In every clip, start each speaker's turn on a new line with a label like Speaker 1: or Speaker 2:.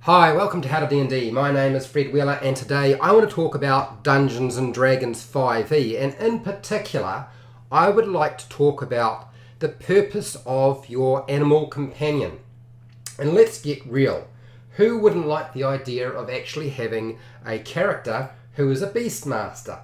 Speaker 1: Hi, welcome to HowtoDandD. My name is Fred Wheeler and today I want to talk about Dungeons & Dragons 5e, and in particular I would like to talk about the purpose of your animal companion. And let's get real. Who wouldn't like the idea of actually having a character who is a Beastmaster?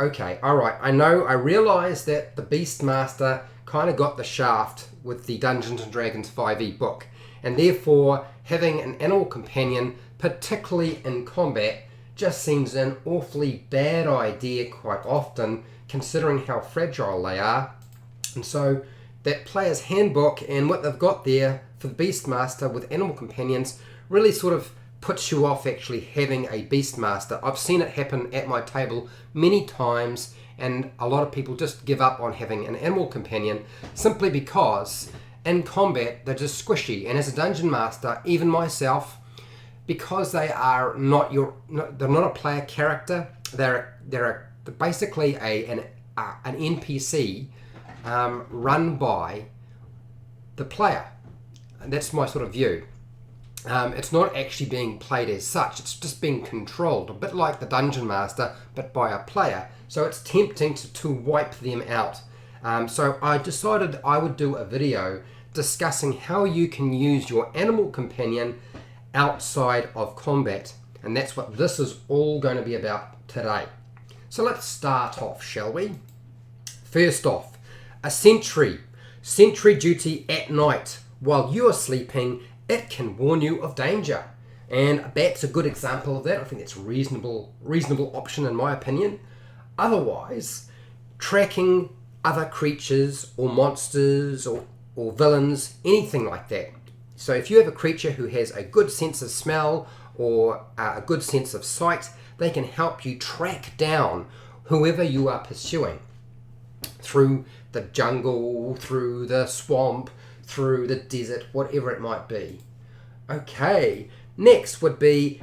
Speaker 1: Okay, alright, I realise that the Beastmaster kind of got the shaft with the Dungeons & Dragons 5e book, and therefore having an animal companion, particularly in combat, just seems an awfully bad idea quite often, considering how fragile they are. And so that player's handbook and what they've got there for the Beastmaster with animal companions really sort of puts you off actually having a Beastmaster. I've seen it happen at my table many times, and a lot of people just give up on having an animal companion simply because in combat they're just squishy. And as a dungeon master, even myself, because they are they're not a player character, they're basically an NPC run by the player. And that's my sort of view. It's not actually being played as such, it's just being controlled, a bit like the Dungeon Master, but by a player. So it's tempting to wipe them out. So I decided I would do a video discussing how you can use your animal companion outside of combat. And that's what this is all going to be about today. So let's start off, shall we? First off, a sentry. Sentry duty at night while you're sleeping. It can warn you of danger, and a bat's a good example of that. I think it's a reasonable option in my opinion. Otherwise, tracking other creatures or monsters or villains, anything like that. So if you have a creature who has a good sense of smell or a good sense of sight, they can help you track down whoever you are pursuing through the jungle, through the swamp, through the desert, whatever it might be. Okay, next would be,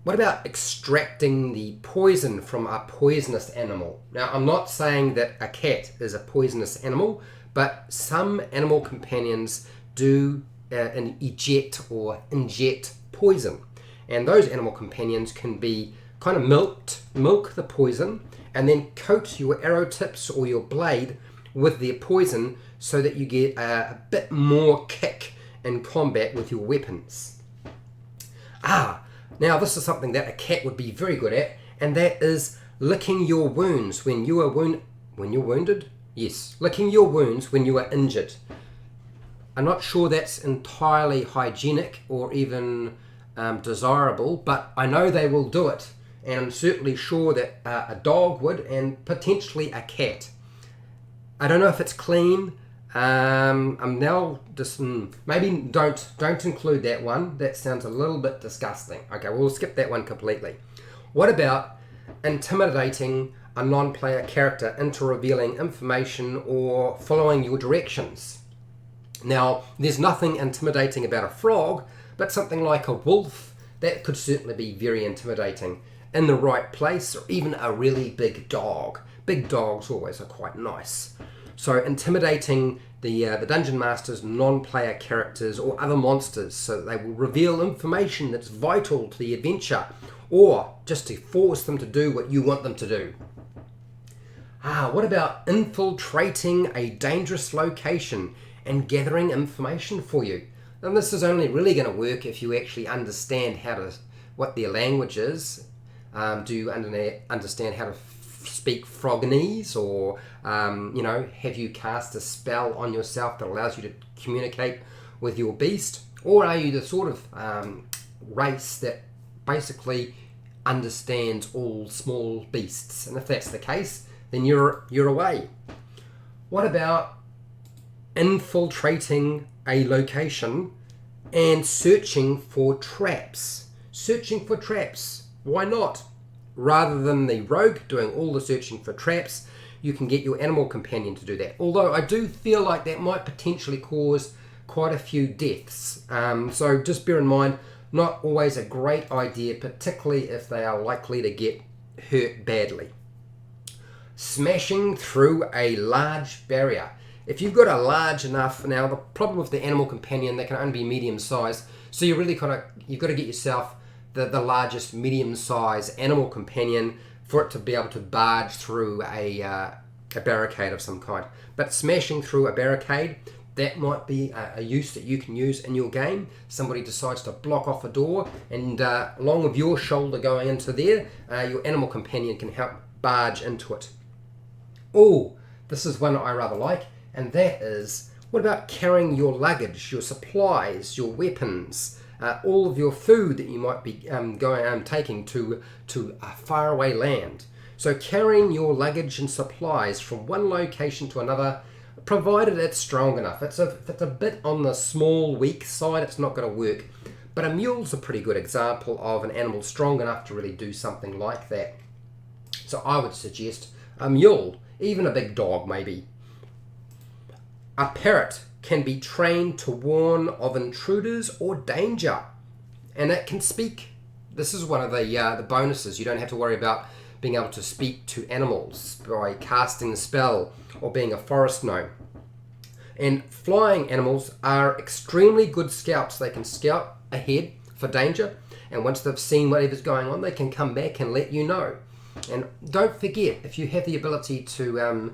Speaker 1: what about extracting the poison from a poisonous animal? Now, I'm not saying that a cat is a poisonous animal, but some animal companions do eject or inject poison. And those animal companions can be kind of milk the poison, and then coat your arrow tips or your blade with their poison so that you get a bit more kick in combat with your weapons. Now this is something that a cat would be very good at, and that is licking your wounds when you are wounded? Yes, licking your wounds when you are injured. I'm not sure that's entirely hygienic or even desirable, but I know they will do it, and I'm certainly sure that a dog would, and potentially a cat. I don't know if it's clean. I'm now just maybe don't include that one. That sounds a little bit disgusting. Okay, we'll skip that one completely. What about intimidating a non-player character into revealing information or following your directions? Now, there's nothing intimidating about a frog, but something like a wolf, that could certainly be very intimidating in the right place, or even a really big dog. Big dogs always are quite nice. So intimidating the Dungeon Master's non-player characters or other monsters so that they will reveal information that's vital to the adventure, or just to force them to do what you want them to do. What about infiltrating a dangerous location and gathering information for you? And this is only really going to work if you actually understand what their language is. Do you understand how to speak Frognese, or have you cast a spell on yourself that allows you to communicate with your beast? Or are you the sort of race that basically understands all small beasts? And if that's the case, then you're away. What about infiltrating a location and searching for traps? Searching for traps, why not? Rather than the rogue doing all the searching for traps, you can get your animal companion to do that. Although I do feel like that might potentially cause quite a few deaths. So just bear in mind, not always a great idea, particularly if they are likely to get hurt badly. Smashing through a large barrier. If you've got a large enough, now the problem with the animal companion, they can only be medium size, so you've got to get yourself the largest medium size animal companion for it to be able to barge through a barricade of some kind. But smashing through a barricade, that might be a use that you can use in your game. Somebody decides to block off a door, and along with your shoulder going into there, your animal companion can help barge into it. Oh, this is one I rather like, and that is, what about carrying your luggage, your supplies, your weapons, all of your food that you might be taking to a faraway land? So carrying your luggage and supplies from one location to another, provided it's strong enough. If it's a bit on the small, weak side, it's not going to work. But a mule's a pretty good example of an animal strong enough to really do something like that. So I would suggest a mule, even a big dog maybe. A parrot can be trained to warn of intruders or danger, and it can speak. This is one of the bonuses. You don't have to worry about being able to speak to animals by casting the spell or being a forest gnome. And flying animals are extremely good scouts. They can scout ahead for danger, and once they've seen whatever's going on, they can come back and let you know. And don't forget, if you have the ability to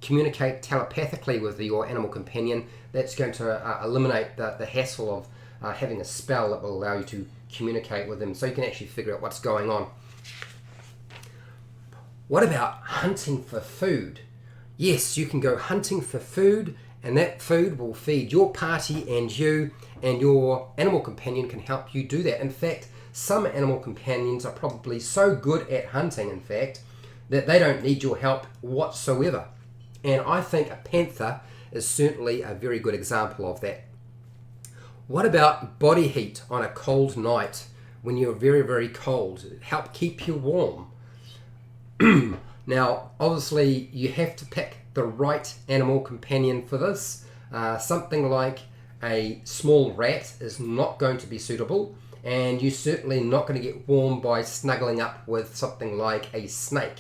Speaker 1: communicate telepathically with your animal companion, that's going to eliminate the hassle of having a spell that will allow you to communicate with them, so you can actually figure out what's going on. What about hunting for food? Yes, you can go hunting for food, and that food will feed your party and you, and your animal companion can help you do that. In fact, some animal companions are probably so good at hunting, in fact, that they don't need your help whatsoever. And I think a panther is certainly a very good example of that. What about body heat on a cold night when you're very, very cold? Help keep you warm. Now, obviously, you have to pick the right animal companion for this. Something like a small rat is not going to be suitable, and you're certainly not going to get warm by snuggling up with something like a snake.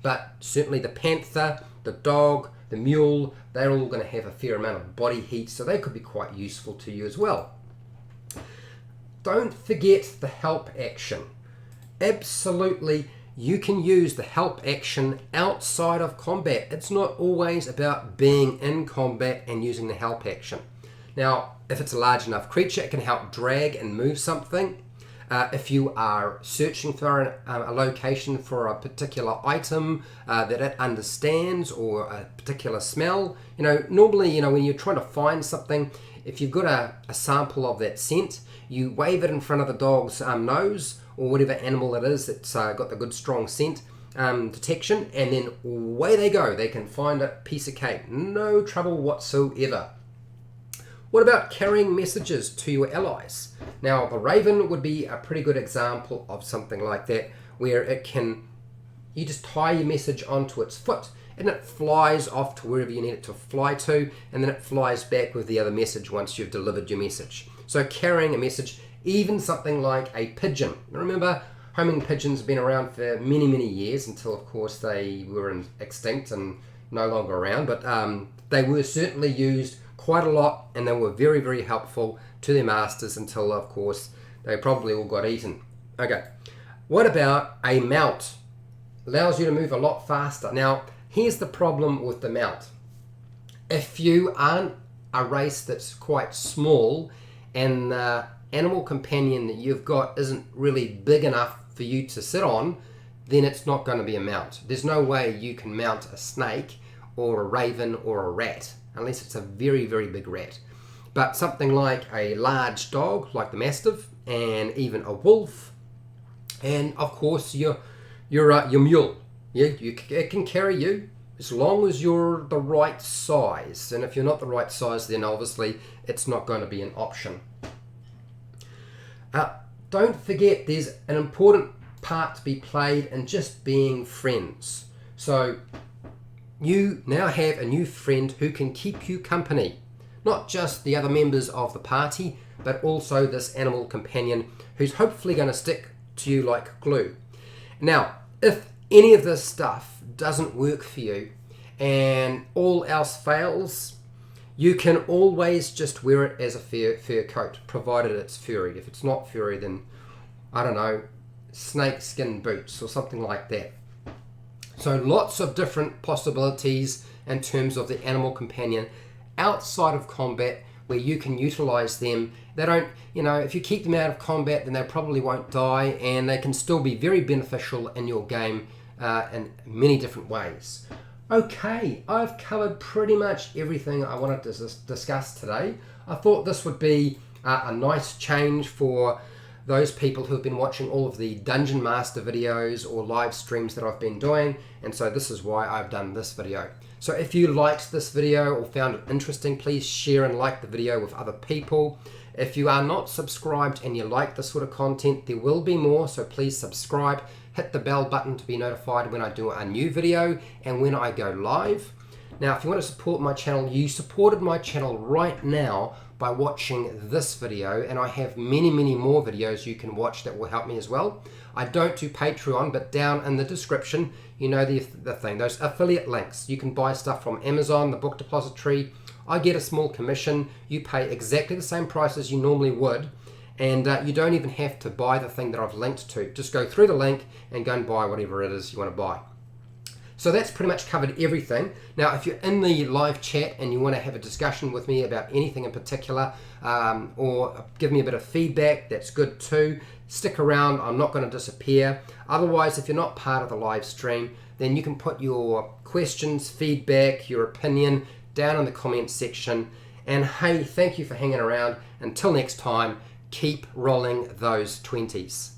Speaker 1: But certainly the panther, the dog, the mule, they're all going to have a fair amount of body heat, so they could be quite useful to you as well. Don't forget the help action. Absolutely, you can use the help action outside of combat. It's not always about being in combat and using the help action. Now, if it's a large enough creature, it can help drag and move something. If you are searching for a location for a particular item that it understands, or a particular smell, normally, when you're trying to find something, if you've got a sample of that scent, you wave it in front of the dog's nose, or whatever animal it is that's got the good strong scent detection, and then away they go. They can find a piece of cake. No trouble whatsoever. What about carrying messages to your allies? Now, the raven would be a pretty good example of something like that, where you just tie your message onto its foot, and it flies off to wherever you need it to fly to, and then it flies back with the other message once you've delivered your message. So carrying a message, even something like a pigeon. Remember, homing pigeons have been around for many, many years, until, of course, they were extinct and no longer around, but they were certainly used quite a lot, and they were very, very helpful to their masters until, of course, they probably all got eaten. Okay, what about a mount? Allows you to move a lot faster. Now, here's the problem with the mount. If you aren't a race that's quite small, and the animal companion that you've got isn't really big enough for you to sit on, then it's not going to be a mount. There's no way you can mount a snake or a raven or a rat, unless it's a very, very big rat. But something like a large dog, like the Mastiff, and even a wolf, and of course your mule. Yeah, it can carry you as long as you're the right size. And if you're not the right size, then obviously it's not going to be an option. Don't forget, there's an important part to be played in just being friends. So you now have a new friend who can keep you company. Not just the other members of the party, but also this animal companion who's hopefully going to stick to you like glue. Now, if any of this stuff doesn't work for you and all else fails, You can always just wear it as a fur coat, provided it's furry. If it's not furry, then, I don't know, snake skin boots or something like that. So lots of different possibilities in terms of the animal companion outside of combat where you can utilize them. They don't, if you keep them out of combat, then they probably won't die, and they can still be very beneficial in your game in many different ways. Okay, I've covered pretty much everything I wanted to discuss today. I thought this would be a nice change for those people who have been watching all of the Dungeon Master videos or live streams that I've been doing, and so this is why I've done this video. So if you liked this video or found it interesting, please share and like the video with other people. If you are not subscribed and you like this sort of content, there will be more, so please subscribe. Hit the bell button to be notified when I do a new video and when I go live. Now, if you want to support my channel, you supported my channel right now by watching this video, and I have many more videos you can watch that will help me as well. I don't do Patreon, but down in the description, the thing, those affiliate links. You can buy stuff from Amazon, the book depository. I get a small commission. You pay exactly the same price as you normally would, and you don't even have to buy the thing that I've linked to. Just go through the link and go and buy whatever it is you want to buy. So that's pretty much covered everything. Now, if you're in the live chat and you want to have a discussion with me about anything in particular, or give me a bit of feedback, that's good too. Stick around, I'm not going to disappear. Otherwise, if you're not part of the live stream, then you can put your questions, feedback, your opinion down in the comments section. And hey, thank you for hanging around. Until next time, keep rolling those 20s.